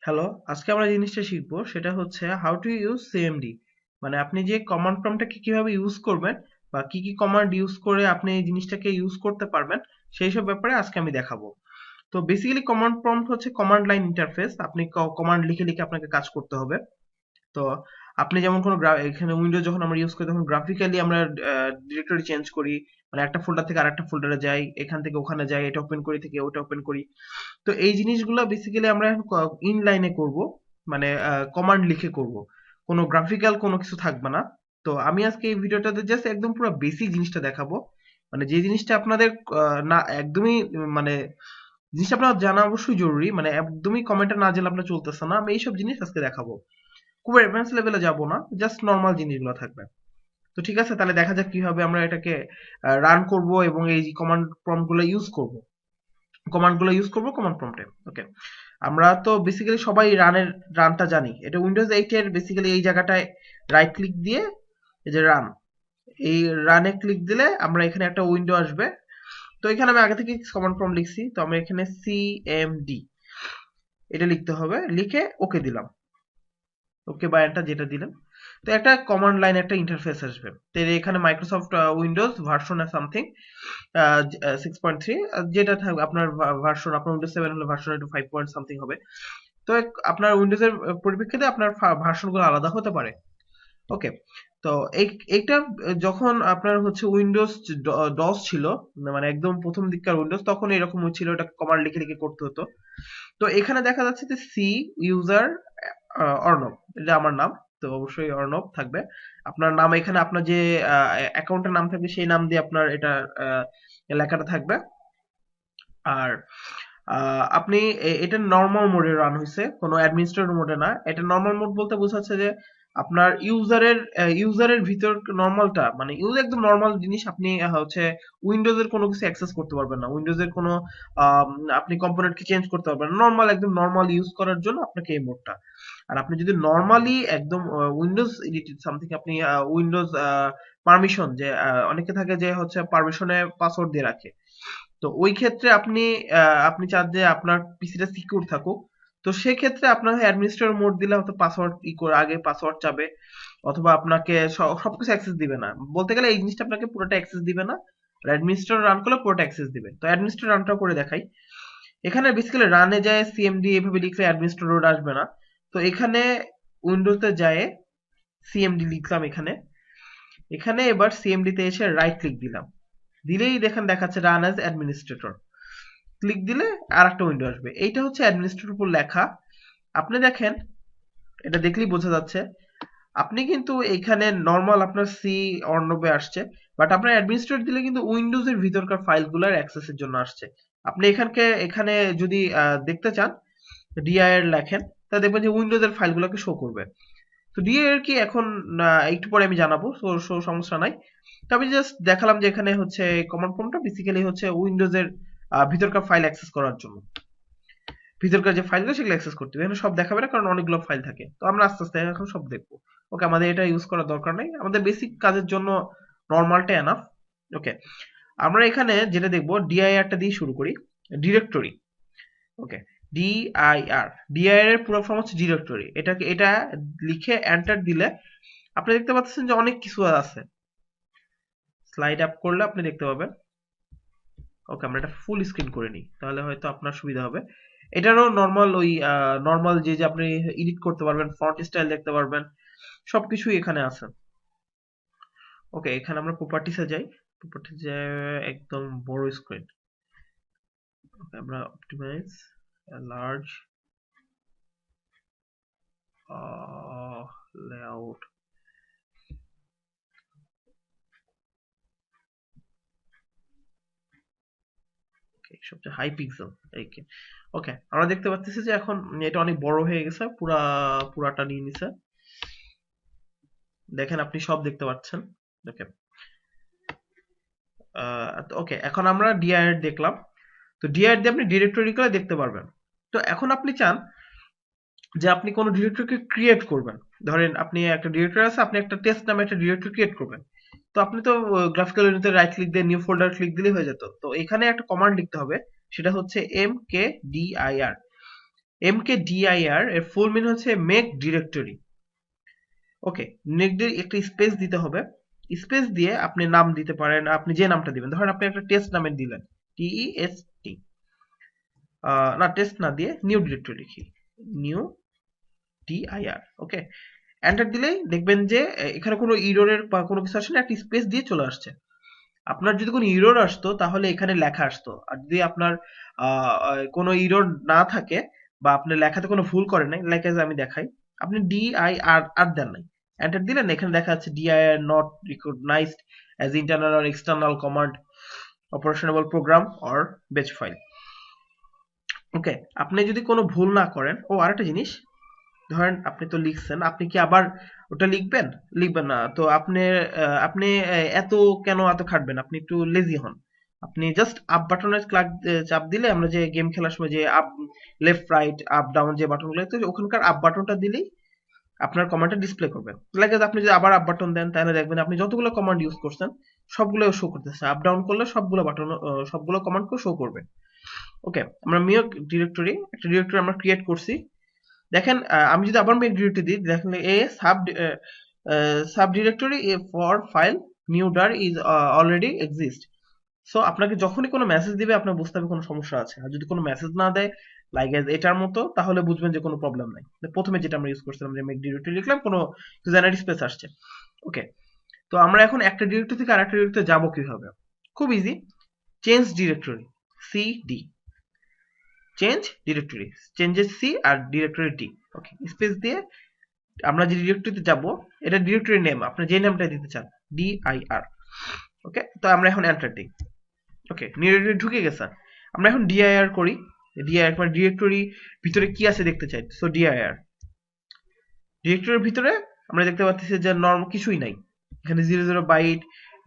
Hello, আজকে আমরা যে জিনিসটা শিখবো সেটা হচ্ছে হাউ টু ইউজ সিএমডি। মানে আপনি যে কমান্ড প্রম্পটটাকে কিভাবে ইউজ করবেন বা কি কি কমান্ড ইউজ করে আপনি এই জিনিসটাকে ইউজ করতে পারবেন সেই সব ব্যাপারে আজকে আমি দেখাবো। তো বেসিক্যালি কমান্ড প্রম্পট হচ্ছে কমান্ড লাইন ইন্টারফেস। আপনি কমান্ড লিখে লিখে আপনাকে কাজ করতে হবে। তো আপনি যেমন কোনো এখানে উইন্ডোজ যখন আমরা ইউজ করি তখন গ্রাফিক্যালি আমরা ডিরেক্টরি চেঞ্জ করি, মানে একটা ফোল্ডার থেকে আরেকটা ফোল্ডারে যাই, এখান থেকে ওখানে যাই, এটা ওপেন করি থেকে ওটা ওপেন করি। তো এই জিনিসগুলো বেসিক্যালি আমরা ইনলাইনে করব, মানে কমান্ড লিখে করব, কোনো গ্রাফিক্যাল কোনো কিছু থাকবে না। তো আমি আজকে এই ভিডিওটাতে জাস্ট একদম পুরো বেসিক জিনিসটা দেখাবো, মানে যে জিনিসটা আপনাদের না একদমই মানে জিনিসটা আপনার জানা অবশ্যই জরুরি, মানে একদমই কমেন্টটা না জেনে আপনার চলতেছে না, আমি এইসব জিনিস আজকে দেখাবো। খুব অ্যাডভান্স লেভেলে যাব না, জাস্ট নর্মাল জিনিসগুলো থাকবে। তো ঠিক আছে, তাহলে দেখা যাক কিভাবে আমরা এটাকে রান করব এবং এই কমান্ড প্রম্পট গুলো ইউজ করব। কমান্ড প্রম্পটে ওকে। আমরা তো বেসিক্যালি সবাই রানটা জানি, এটা উইন্ডোজ 8 এর বেসিক্যালি এই জায়গাটায় রাইট ক্লিক দিয়ে এই যে রান, এই রানে ক্লিক দিলে আমরা এখানে একটা উইন্ডো আসবে। তো এখানে আমি আগে থেকে কমান্ড প্রম্পট লিখছি, তো আমরা এখানে সিএমডি এটা লিখতে হবে, লিখে ওকে দিলাম, ওকে বা এন্টার যেটা দিলেন। তো একটা কমান্ড লাইন একটা ইন্টারফেস আসবে। তো এখানে মাইক্রোসফট উইন্ডোজ ভার্সন সামথিং 6.3 যেটা থাকবে আপনার ভার্সন, আপনার উইন্ডোজ 7 হলে ভার্সন একটু 5 পয়েন্ট সামথিং হবে। তো আপনার উইন্ডোজের পরিপ্রেক্ষিতে আপনার ভার্সনগুলো আলাদা হতে পারে। ওকে। তো এইটা যখন আপনার হচ্ছে উইন্ডোজ ডস ছিল, মানে একদম প্রথম দিককার উইন্ডোজ, তখন এরকম ছিল, এটা কমান্ড লিখে লিখে করতে হতো। তো এখানে দেখা যাচ্ছে যে সি ইউজার অর্ণব, এটা আমার নাম। তো অবশ্যই অর্ণব থাকবে আপনার নাম, এখানে আপনার যে অ্যাকাউন্টের নাম থাকবে সেই নাম দিয়ে আপনার এটা লেখাটা থাকবে। আর আপনি এটা নরমাল মোডে রান হয়েছে, কোনো অ্যাডমিনিস্ট্রেটর মোডে না। এটা নরমাল মোড বলতে বোঝাচ্ছে যে আপনার ইউজারের ভিতর নরমালটা, মানে ইউজ একদম নরমাল জিনিস। আপনি হচ্ছে উইন্ডোজের কোনো কিছু অ্যাক্সেস করতে পারবেন না, উইন্ডোজের কোনো আম, আপনি কম্পোনেন্টকে চেঞ্জ করতে পারবেন না। নরমাল একদম নরমাল ইউজ করার জন্য আপনাকে এই মোডটা। আর আপনি যদি নরমালি একদম উইন্ডোজ এডিটেড সামথিং, আপনি উইন্ডোজ পারমিশন, যে অনেকে থাকে যে হচ্ছে পারমিশনে পাসওয়ার্ড দিয়ে রাখে, তো ওই ক্ষেত্রে আপনি চান যে আপনার পিসিটা সিকিউর থাকুক। তো সেক্ষেত্রে আপনার অ্যাডমিনিস্ট্রেটর মোড দিলে হয়তো পাসওয়ার্ড করে আগে পাসওয়ার্ড চাবে, অথবা আপনাকে সবকিছু অ্যাক্সেস দিবে না। বলতে গেলে এই জিনিসটা আপনাকে পুরোটা অ্যাক্সেস দিবে না, আর অ্যাডমিনিস্ট্রেটর রান করলে পুরোটা অ্যাক্সেস দিবে। তো অ্যাডমিনিস্ট্রেটর রানটা করে দেখাই। এখানে বেসিক্যালি রানে যায় সিএমডি এভাবে লিখলে অ্যাডমিনিস্ট্রেটর আসবে না। তো এখানে উইন্ডোজে যায় সিএমডি লিখলাম এখানে। এখানে এবার সিএমডি তে এসে রাইট ক্লিক দিলাম, দিলেই দেখেন দেখাচ্ছে রান অ্যাজ অ্যাডমিনিস্ট্রেটর। ক্লিক দিলে আর একটা উইন্ডো আসবে, এইটা হচ্ছে অ্যাডমিনিস্ট্রেটর উপর লেখা। আপনি দেখেন, এটা দেখলেই বোঝা যাচ্ছে আপনি কিন্তু এখানে নর্মাল আপনার সি অর্ণবে আসছে, বাট আপনার অ্যাডমিনিস্ট্রেটর দিলে কিন্তু উইন্ডোজ এর ভিতরকার ফাইলগুলোর অ্যাক্সেসের জন্য আসছে। আপনি এখানে যদি দেখতে চান ডিআইআর লেখেন, তা দেখবেন যে উইন্ডোজ এর ফাইলগুলোকে শো করবে। তো ডিআইআর কি এখন একটু পরে আমি জানাবো, সো সমস্যা নাই। তো আমি জাস্ট দেখালাম যে এখানে হচ্ছে কমান্ড প্রম্পটটা বেসিক্যালি হচ্ছে উইন্ডোজ এর ভিতরকার ফাইল অ্যাক্সেস করার জন্য, ভিতরকার যে ফাইলগুলো সেগুলো অ্যাক্সেস করতে হবে। এখানে সব দেখাবে না, কারণ অনেকগুলো ফাইল থাকে। তো আমরা আস্তে আস্তে এখন সব দেখবো। ওকে, আমাদের এটা ইউজ করার দরকার নেই, আমাদের বেসিক কাজের জন্য নর্মালটা এনাফ। ওকে, আমরা এখানে যেটা দেখবো ডিআইআরটা দিয়ে শুরু করি। ডিরেক্টরি। ওকে, ডিআইআর, ডিআইআর এর পুরো ফর্ম হচ্ছে ডিরেক্টরি। এটা লিখে এন্টার দিলে আপনি দেখতে পাচ্ছেন যে অনেক কিছু আছে। স্লাইড আপ করলে আপনি দেখতে পাবেন। ওকে, আমরা এটা ফুল স্ক্রিন করে নিই, তাহলে হয়তো আপনার সুবিধা হবে। এটারও নর্মাল ওই নর্মাল যে আপনি এডিট করতে পারবেন, ফন্ট স্টাইল দেখতে পারবেন, সবকিছুই এখানে আছে। ওকে, এখানে আমরা প্রপার্টিসে যাই। প্রপার্টিসে একদম বড় স্ক্রিন। ওকে, আমরা অপটিমাইজ লার্জ লেআউট। সবচেয়ে হাই পিক্সেল। ওকে, আমরা দেখতে পাচ্ছি যে এখন এটা অনেক বড় হয়ে গেছে, পুরাটা নিয়ে নিছে। দেখেন আপনি সব দেখতে পাচ্ছেন। ওকে, ওকে, এখন আমরা ডিআইআর দেখলাম। তো ডিআইআর দিয়ে আপনি ডিরেক্টরি করে দেখতে পারবেন। তো এখন আপনি চান যে আপনি কোন ডিরেক্টরিকে ক্রিয়েট করবেন। ধরেন আপনি একটা ডিরেক্টরি আছে, আপনি একটা টেস্ট নামে একটা ডিরেক্টরি ক্রিয়েট করবেন। তো আপনি তো গ্রাফিক্যাল ইউনিটে রাইট ক্লিক দিয়ে নিউ ফোল্ডার ক্লিক দিলেই হয়ে যেত। তো এখানে একটা কমান্ড লিখতে হবে, সেটা হচ্ছে mkdir। mkdir এর ফুল মিন হচ্ছে মেক ডিরেক্টরি। ওকে, একটা স্পেস দিতে হবে, স্পেস দিয়ে আপনি নাম দিতে পারেন, আপনি যে নামটা দিবেন, ধরেন আপনি একটা টেস্ট নামে দিলেন, TEST, না টেস্ট না দিয়ে নিউ ডিরেক্টরি লিখি, নিউ dir। ওকে, এন্টার দিলেই দেখবেন যে এখানে কোনো ইররের বা কোনো কিছু আসে না, একটা স্পেস দিয়ে চলে আসছে। আপনার যদি কোনো ইরর আসতো তাহলে এখানে লেখা আসতো, আর যদি আপনার কোনো ইরর না থাকে বা আপনার লেখাতে কোনো ভুল করে নাই, লাইক এজ আমি দেখাই, আপনি dir দেন নাই, এন্টার দিলেন, এখানে দেখা যাচ্ছে dir not recognized as internal or external command operationable program or batch file. Okay, আপনি যদি কোনো ভুল না করেন, আরেকটা জিনিস, ধরেন আপনি তো লিখছেন, আপনি কি আবার ওটা লিখবেন? লিখবেন না তো। আপনি এত কেন এত খাটবেন? আপনি একটু লেজি হন। আপনি জাস্ট আপ বাটনের চাপ দিলে, আমরা যে গেম খেলার সময় যে up, left, right, up, down যে বাটনগুলো, তো ওখানকার আপ বাটনটা দিলেই আপনার কমান্ডটা ডিসপ্লে করবে। লাগে আপনি যদি আবার আপ বাটন দেন, তাহলে দেখবেন আপনি যতগুলো কমান্ড ইউজ করছেন সবগুলো শো করতেছে। আপ ডাউন করলে সবগুলো বাটন, সবগুলো কমান্ডকে শো করবে। ওকে, আমরা মিয়ক ডিরেক্টরি, একটা ডিরেক্টরি আমরা ক্রিয়েট করছি। দেখেন আমি যদি আবার মেক ডিরেক্টরি দিই, দেখেন a sub directory for file new dir is already exist. So আপনাকে যখনই কোনো মেসেজ দিবে আপনার বুঝতে হবে কোনো সমস্যা আছে। আর যদি কোনো মেসেজ না দেয়, লাইক এটার মতো, তাহলে বুঝবেন যে কোনো প্রবলেম নাই। প্রথমে যেটা আমরা ইউজ করছিলাম, যে মেক ডিরেক্টরি লিখলাম, কোনো জেনারেট স্পেস আসছে। ওকে, তো আমরা এখন একটা ডিরেক্টরি থেকে আরেকটা ডিরেক্টরি যাবো কিভাবে? খুব easy, change directory, CD, change directory, changes C R directory D. Okay, space দিয়ে আমরা যে ডিরেক্টরিতে যাব, এটা ডিরেক্টরি নেম, আপনি যে নামটা দিতে চান, dir। ওকে, তো আমরা এখন এন্টার দিই। ওকে, ডিরেক্টরি ঢুকে গেছে। আমরা এখন dir করি, dir মানে ডিরেক্টরি ভিতরে কি আছে দেখতে চাই, সো dir। ডিরেক্টরির ভিতরে আমরা দেখতে পাচ্ছি যে নরমাল কিছুই নাই, এখানে 00 বাইট,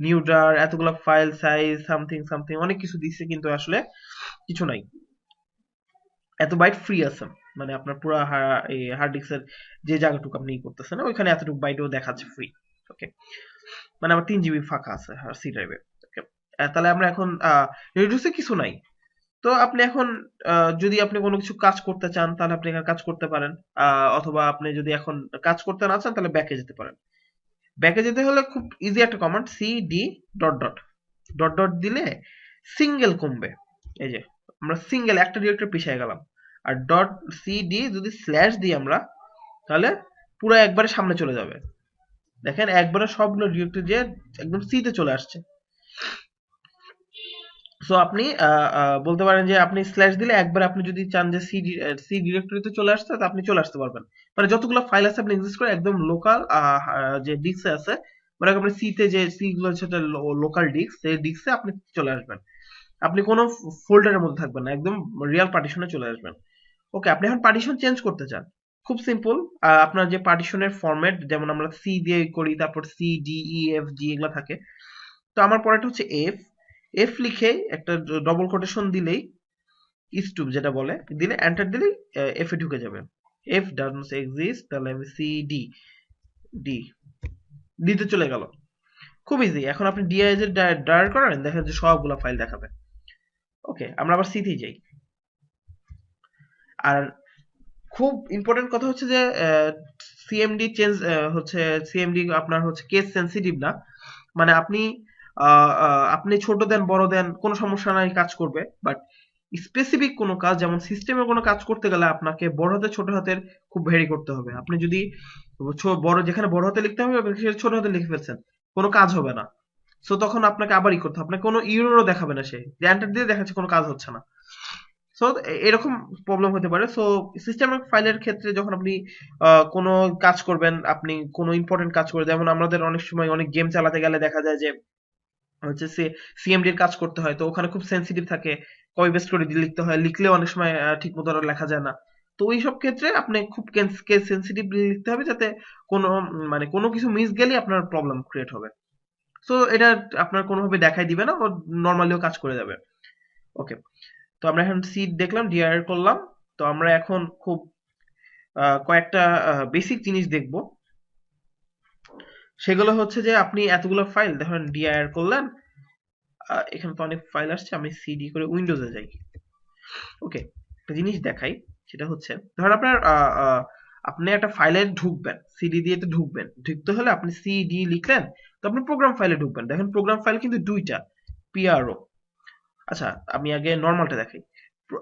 নিউ ডার, এতগুলো ফাইল সাইজ, সামথিং সামথিং অনেক কিছু দিচ্ছে, কিন্তু আসলে কিছু নাই। এত বাইট ফ্রি আছে, মানে আপনার পুরো হার্ড ডিস্কের যে জায়গাটুকু আপনি করতেছেন ওইখানে এতটুকু বাইটও দেখাচ্ছে ফ্রি। ওকে, মানে আমার 3 GB ফাঁকা আছে সি ড্রাইভে। ওকে, তাহলে আমরা এখন রিডিউসে কিছু নাই। তো আপনি এখন যদি আপনি কোনো কিছু কাজ করতে চান, তাহলে আপনি এখানে কাজ করতে পারেন, অথবা আপনি যদি এখন কাজ করতে না চান, তাহলে ব্যাকে যেতে পারেন। ব্যাকে যেতে হলে খুব ইজি একটা command, cd dot dot dot dot দিলে সিঙ্গেল কমবে। এই যে আমরা সিঙ্গেল একটা ডিরেক্টরি পিছিয়ে গেলাম। আর ডট সিডি যদি স্ল্যাশ দিই আমরা, তাহলে পুরো একবারে সামনে চলে যাবে। দেখেন একবারে সবগুলো ডিরেক্টরি যে একদম সি তে চলে আসছে। সো আপনি বলতে পারেন যে আপনি স্ল্যাশ দিলে একবার, আপনি যদি চান যে সি ডিরেক্টরিতে চলে আসতে, তো আপনি চলে আসতে পারবেন। মানে যতগুলো ফাইল আছে আপনি এক্সিস্ট করে একদম লোকাল যে ডিস্কে আছে, মানে আপনি সি তে যে সি গুলো সেটা লোকাল ডিস্ক, সেই ডিস্কে আপনি চলে আসবেন। আপনি কোনো ফোল্ডারের মধ্যে থাকবেন না, একদম রিয়াল পার্টিশনে চলে আসবেন। ওকে, আপনি এখন পার্টিশন চেঞ্জ করতে চান, খুব সিম্পল। আপনার যে পার্টিশনের ফরম্যাট, যেমন আমরা সি দিয়ে করি, তারপর C D E F G এগুলো থাকে। তো আমার পরেরটা হচ্ছে এফ। এফ লিখে একটা ডবল কোটেশন দিলেই ইস্টুপ যেটা বলে, দিলে এন্টার দিলেই এফ এ ঢুকে যাবে। এফ ডাজন্ট এক্সিস্ট, তাহলে আমি সি ডি ডি দিতে চলে গেল। খুব ইজি। এখন আপনি ডিআইএস এর ডায়ার করেন, দেখেন যে সবগুলো ফাইল দেখাবে। ওকে, আমরা আবার সি তে যাই। আর খুব ইম্পর্টেন্ট কথা হচ্ছে যে সিএমডি চেঞ্জ হচ্ছে, সিএমডি আপনার হচ্ছে কেস সেনসিটিভ না। মানে আপনি ছোট দেন বড় দেন কোনো সমস্যা নাই, কাজ করবে। বাট স্পেসিফিক কোনো কাজ, যেমন সিস্টেমের কোনো কাজ করতে গেলে আপনাকে বড় হাতের ছোট হাতের খুব ভেরি করতে হবে। আপনি যদি বড়, যেখানে বড় হাতে লিখতে হবে সেখানে ছোট হাতে লিখে ফেলছেন, কোনো কাজ হবে না। সো তখন আপনাকে আবারই করতে হবে, আপনাকে কোনো ইউরো দেখাবে না, সে এন্টার দিয়ে দেখাচ্ছে কোনো কাজ হচ্ছে না। সো এরকম প্রবলেম হতে পারে। সো সিস্টেমের ফাইলের ক্ষেত্রে যখন আপনি কোনো কাজ করবেন, আপনি কোনো ইম্পর্টেন্ট কাজ করে, যেমন আমাদের অনেক সময় অনেক গেম চালাতে গেলে দেখা যায় যে হচ্ছে সিএমডি এর কাজ করতে হয়, তো ওখানে খুব সেন্সিটিভ থাকে, কপি পেস্ট করে লিখতে হয়, লিখলেও অনেক সময় ঠিক মতো লেখা যায় না। তো ওই সব ক্ষেত্রে আপনি খুব কেস সেন্সিটিভ লিখতে হবে, যাতে কোনো মানে কোনো কিছু মিস গেলে আপনার প্রবলেম ক্রিয়েট হবে। সো এটা আপনার কোনোভাবে দেখাই দিবে না, ও নর্মালিও কাজ করে যাবে। ওকে, তো আমরা এখন সিট দেখলাম, ডিআর করলাম। তো আমরা এখন খুব কয়েকটা বেসিক জিনিস দেখব। সেগুলো হচ্ছে যে আপনি এতগুলো ফাইল দেখেন ডিআর করলেন, এখানে তো অনেক ফাইল আসছে, আমি সিডি করে উইন্ডোজে যাই। ওকে, একটা জিনিস দেখাই, সেটা হচ্ছে ধরেন আপনার আপনি একটা ফাইলে ঢুকবেন, সিডি দিয়ে তো ঢুকবেন, ঢুকতে হলে আপনি সিডি লিখলেন, তো আপনি প্রোগ্রাম ফাইলে ঢুকবেন। দেখেন প্রোগ্রাম ফাইল কিন্তু দুইটা, পিআরও। আচ্ছা, আমি আগে নর্মালটা দেখাই।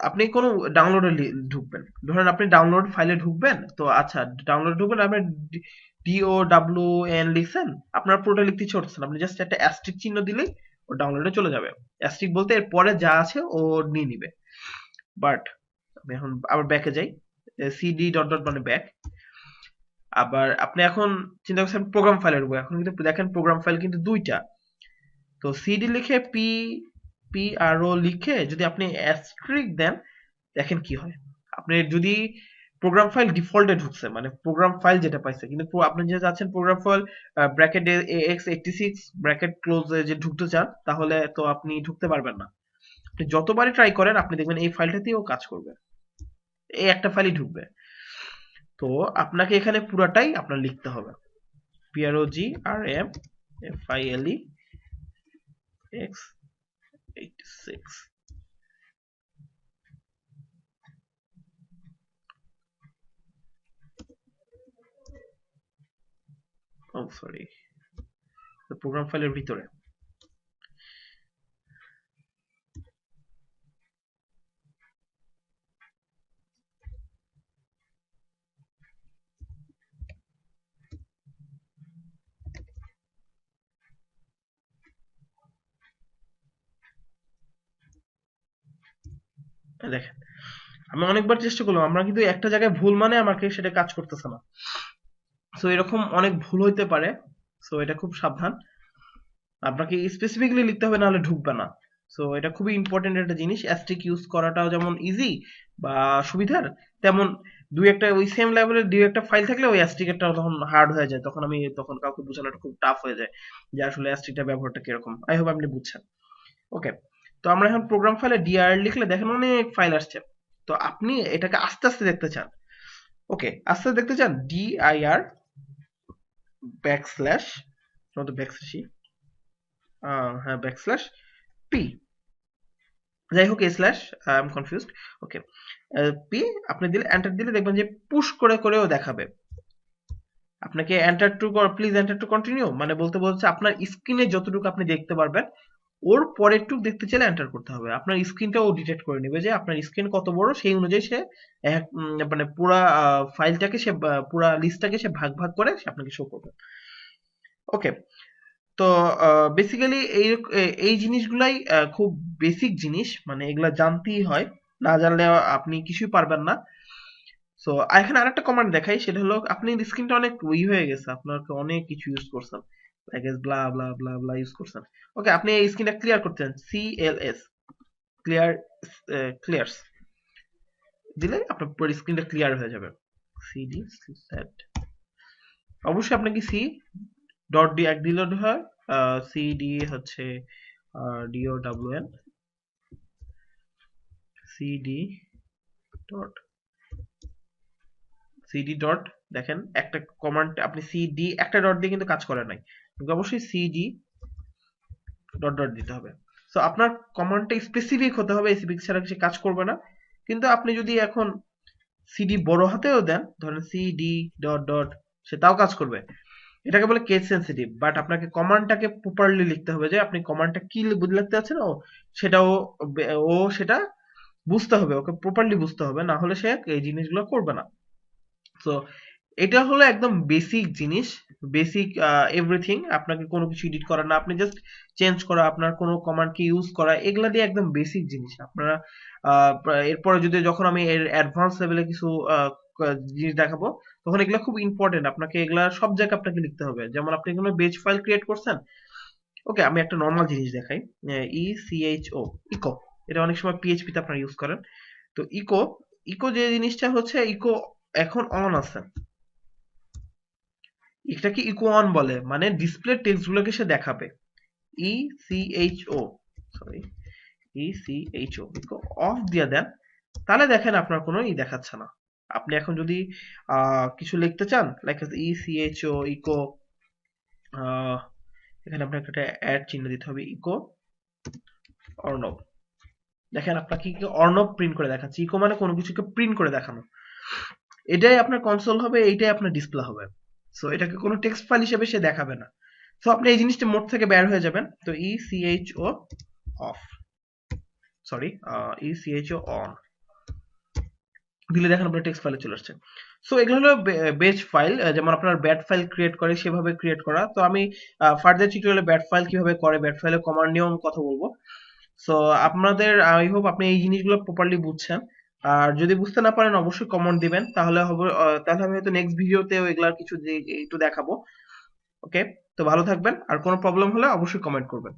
আপনি কোনো ডাউনলোডে ঢুকবেন, ধরেন আপনি ডাউনলোড ফাইলে ঢুকবেন, তো আচ্ছা ডাউনলোড ঢুকবেন, আপনি DOWN লিখছেন, আপনার পুরোটা লিখতে ইচ্ছে করছেন, আপনি জাস্ট একটা অ্যাস্ট্রিক চিহ্ন দিলেই ও ডাউনলোডে চলে যাবে। অ্যাস্ট্রিক বলতে এর পরে যা আছে ও নিয়ে নিবে। বাট আমি এখন আবার ব্যাকে যাই, সিডি ডট ডট মানে ব্যাক। আবার আপনি এখন চিন্তা করছেন প্রোগ্রাম ফাইলে ঢুকবো, এখন কিন্তু দেখেন প্রোগ্রাম ফাইল কিন্তু দুইটা। তো সিডি লিখে PRO লিখে যদি আপনি অ্যাস্ট্রিক দেন, দেখেন কি হয়। আপনি যদি প্রোগ্রাম ফাইল ডিফল্টে ঢুকছে, মানে প্রোগ্রাম ফাইল যেটা পাইছে, কিন্তু আপনি যে যাচ্ছেন programme file bracket AX86 bracket close যে ঢুকতে চান, তাহলে তো আপনি ঢুকতে পারবেন না। আপনি যতবারই ট্রাই করেন, আপনি দেখবেন এই ফাইলটাতেও কাজ করবে, এই একটা ফাইলই ঢুকবে। তো আপনাকে এখানে পুরাটাই আপনার লিখতে হবে, PROGRAMFILEX86। ও সরি, প্রোগ্রাম ফাইলের ভিতরে। দেখেন আমি অনেকবার চেষ্টা করলাম, আমরা কিন্তু একটা জায়গায় ভুল মানে আমাকে সেটা কাজ করতেছে না। সো এরকম অনেক ভুল হইতে পারে, সো এটা খুব সাবধান, আপনাকে স্পেসিফিকলি লিখতে হবে, নাহলে ঢুকবে না। সো এটা খুবই ইম্পর্টেন্ট একটা জিনিস। অ্যাস্ট্রিক ইউজ করাটাও যেমন ইজি বা সুবিধার, তেমন দুই একটা ওই সেম লেভেলের দুই একটা ফাইল থাকলে ওই অ্যাস্ট্রিকটা তখন হার্ড হয়ে যায়, তখন কাউকে বোঝানোটা খুব টাফ হয়ে যায় যে আসলে অ্যাস্ট্রিকটা ব্যবহারটা কিরকম। আই হোপ আপনি বুঝছেন। ওকে, তো আমরা এখন প্রোগ্রাম ফাইলে ডিআর লিখলে দেখেন অনেক ফাইল আসছে। তো আপনি এটাকে আস্তে আস্তে দেখতে চান, ওকে আস্তে দেখতে চান, DIR ব্যাকস্ল্যাশ, ব্যাকস্ল্যাশই, হ্যাঁ ব্যাকস্ল্যাশ পি, যাই হোক slash, I am confused. Okay, P আপনি দিলে, এন্টার দিলে দেখবেন যে পুশ করে করেও দেখাবে। আপনাকে enter to, please enter to continue মানে বলতে বলছে আপনার স্ক্রিনে যতটুকু আপনি দেখতে পারবেন, ওর পরের টুক দেখতে চাইলে এন্টার করতে হবে। আপনার স্ক্রিনটা ও ডিটেক্ট করে নেবে যে আপনার স্ক্রিন কত বড়, সেই অনুযায়ী সে মানে পুরা ফাইলটাকে সে পুরা লিস্টটাকে সে ভাগ ভাগ করে সে আপনাকে শো করবে। ওকে, তো বেসিক্যালি এই জিনিসগুলাই খুব বেসিক জিনিস, মানে এগুলা জানতেই হয়, না জানলে আপনি কিছুই পারবেন না। সো এখানে আরেকটা কমান্ড দেখাই, সেটা হলো আপনি স্ক্রিনটা অনেক হয়ে গেছে, আপনাকে অনেক কিছু ইউজ করছেন, প্যাকেজ ব্লা ব্লা ব্লা ব্লা ইউজ করছেন। ওকে, আপনি এই স্ক্রিনটা ক্লিয়ার করতেন, CLS ক্লিয়ার, ক্লিয়ার্স দিলে আপনার পুরো স্ক্রিনটা ক্লিয়ার হয়ে যাবে। সিডি সেট, অবশ্যই আপনাকে সি ডট ডি এক দিলে হয়, সিডি হচ্ছে DOWN CD dot CD dot, দেখেন একটা কমান্ড আপনি সিডি একটা ডট দিয়ে কিন্তু কাজ করে নাই, কিন্তু অবশ্যই সিডি ডট ডট দিতে হবে। সো আপনার কমান্ডটা স্পেসিফিক হতে হবে, স্পেসিফিক ছাড়া কিছু কাজ করবে না। কিন্তু আপনি যদি এখন সিডি বড় হাতেও দেন, ধরেন সিডি ডট ডট, সে তাও কাজ করবে। এটাকে বলে কেস সেন্সিটিভ, বাট আপনাকে কমান্ডটাকে প্রপারলি লিখতে হবে, যে আপনি কমান্ডটা কি লিখতে যাচ্ছেন সেটাও ও সেটা বুঝতে হবে, ওকে প্রপারলি বুঝতে হবে, না হলে সে এই জিনিসগুলো করবে না। সো এটা হলো একদম বেসিক জিনিস, বেসিক এভরিথিং। আপনাকে কোনো কিছু এডিট করা না, আপনি জাস্ট চেঞ্জ করা, আপনার কোনো কমান্ডকে ইউজ করা, এগুলা দিয়ে একদম বেসিক জিনিস। আপনারা এরপরে যদি যখন আমি এর অ্যাডভান্স লেভেলে কিছু জিনিস দেখাবো, তখন এগুলা খুব ইম্পর্টেন্ট, আপনাকে এগুলা সব জায়গায় আপনাকে লিখতে হবে। যেমন আপনি কোনো বেজ ফাইল ক্রিয়েট করছেন, ওকে আমি একটা নর্মাল জিনিস দেখাই, ECHO ইকো, এটা অনেক সময় PHP তে আপনারা ইউজ করেন। তো ইকো, ইকো যে জিনিসটা হচ্ছে, ইকো এখন অন আছে, এটাকে ইকো অন বলে, মানে ডিসপ্লে টেক্সট গুলোকে সে দেখাবে। ECHO, sorry ECHO, echo off দিয়ে দেন, তাহলে দেখেন আপনার কোনো দেখাচ্ছে না। আপনি এখন যদি কিছু লিখতে চান, লাইক ECHO ইকো, এখানে আপনাকে একটা অ্যাড চিহ্ন দিতে হবে, ইকো অর্ণব, দেখেন আপনাকে কি অর্ণব প্রিন্ট করে দেখাচ্ছে, ইকো মানে কোনো কিছুকে প্রিন্ট করে দেখানো। এটাই আপনার কনসোল হবে, এইটাই আপনার ডিসপ্লে হবে। সো এটাকে কোনো টেক্সট ফাইল হিসেবে সে দেখাবে না। সো আপনি এই জিনিসটা মোড থেকে বের হয়ে যাবেন, তো ইসিএইচও অফ, সরি ইসিএইচও অন দিলে দেখেন আপনার টেক্সট ফাইলে চলে আসছে। সো এগুলো হলো বেজ ফাইল, যেমন আপনার ব্যাট ফাইল ক্রিয়েট করে সেভাবে ক্রিয়েট করা। তো আমি ফার্দার টিউটোরিয়ালে ব্যাট ফাইল কিভাবে করে, ব্যাট ফাইলে কমান্ড নিয়ম কথা বলবো। সো আপনাদের আই হোপ আপনি এই জিনিসগুলো প্রপারলি বুঝছেন। আর যদি বুঝতে না পারেন অবশ্যই কমেন্ট দিবেন, তাহলে হবে তাহলে আমি হয়তো নেক্সট ভিডিওতেও এগুলার কিছু একটু দেখাবো। ওকে, তো ভালো থাকবেন, আর কোনো প্রবলেম হলে অবশ্যই কমেন্ট করবেন।